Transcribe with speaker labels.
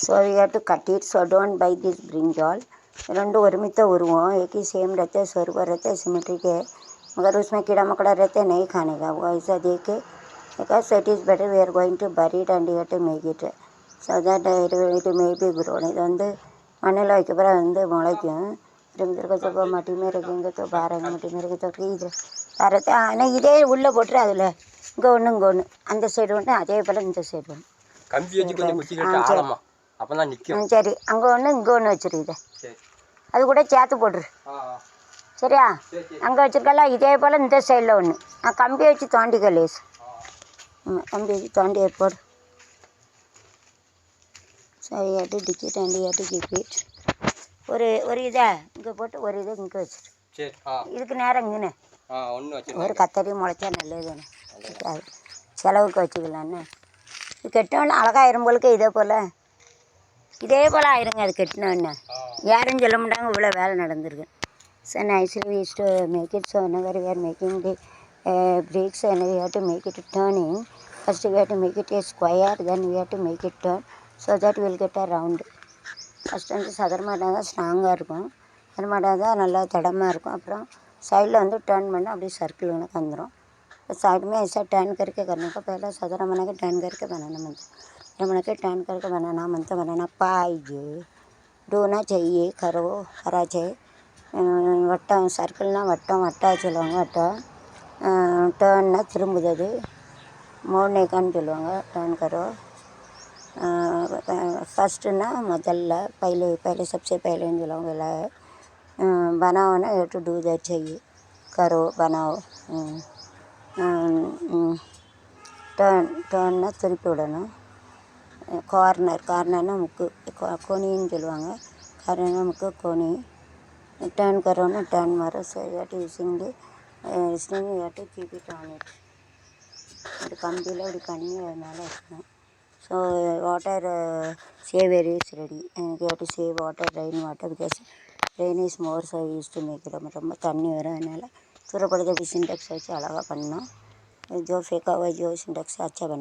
Speaker 1: So we have to cut it. So don't buy this brinjal. రెండు उर्मित उरुओं एक ही same रहते, स्वर्ग रहते, सिमेट्रिक है, मगर उसमें कीड़ा मकोड़ा रहते नहीं खाने का. वो ऐसा देख के because it is better we are going to bury it and we have to make it so that it may be grown. இது வந்து மண்ணில் வைக்க பிறகு வந்து முளைக்கும். இருந்துருக்க இப்போ மட்டி மாரி இருக்குங்க तो பாருங்க மட்டி மாரி தொட்டி இது வரது. ஆனால் இதே உள்ளே போட்டுரு அதில் இங்கே ஒன்று அந்த சைடு ஒன்று அதே போல் இந்த சைடு ஒன்று
Speaker 2: கம்பி வச்சு கொஞ்சம் குச்சி கட்டி ஆழமா அப்பதான் நிக்கும்.
Speaker 1: சரி அங்கே ஒன்று இங்கே ஒன்று வச்சிரு. இதை அது கூட சேர்த்து போட்டுரு சரியா. அங்கே வச்சுருக்கல இதே போல் இந்த சைடில் ஒன்று நான் கம்பி வச்சு தோண்டிக்க லேஸ். கம்பி வச்சு தோண்டி போடு. சரி ஆட்டு டிக்கெட் அண்டி ஆட்டு கிப்பிட் ஒரு இதை இங்கே போட்டு ஒரு இதை இங்கே வச்சிரு. இதுக்கு நேரம் இங்கன்னு ஒரு கத்தரி முளைச்சா நல்லது தானே, செலவுக்கு வச்சுக்கலான்னு. இது கெட்டோன்னு அழகாயிரும் போலுக்கு இதே போல் ஆயிருங்க. அது கெட்டினோன்னு யாரும் சொல்ல மாட்டாங்க இவ்வளோ வேலை நடந்திருக்கு. So nicely we used to make it. So whenever we are making the bricks and we have to make it turning, first we have to make it a square, then we have to make it turn so that we will get a round. First வந்து சதுரமாட்டாக தான் ஸ்ட்ராங்காக இருக்கும், சதுரமாட்டாக தான் நல்லா தடமாக இருக்கும். அப்புறம் சைடில் வந்து டர்ன் பண்ணால் அப்படியே சர்க்கிள் கணக்கு வந்துடும். साइड में ऐसा टर्न करके करने का, पहला साधारण बना के टर्न करके बनाना बनता. बना के टर्न करके बनाना पाहिजे. डोना चाहिए खरा चाहिए. வட்டம் சர்க்கிள்னால் வட்டா சொல்லுவாங்க. டர்ன்னா திரும்புது, மோனேக்கான்னு சொல்லுவாங்க. டர்ன் கரோ ஃபஸ்ட்டுன்னா முதல்ல पहले सबसे पहलेன்னு சொல்லுவாங்க. இல்லை बनाओ you have to do that चाहिए. करो बनाओ. டர்ன்னா திருப்பி விடணும். கார்னர்னா முக்கு, கோணின்னு சொல்லுவாங்க. கார்னர்னா முக்கு கோணி. டர்ன் கரோன்னா டர்ன் மாறும். So you have to using the string, you have to keep it on it. அது கம்பியில் இப்படி பண்ணி அதனால இருக்கணும். So water saver is ready. You have to save water, rain water, because rain is more. So use to make ரொம்ப தண்ணி வரும். அதனால் தூரப்படுத்த சின்டெக்ஸ் வச்சு அழகாக பண்ணோம். जो फेंका हुआ जो सिंटेक्स अच्छा बना.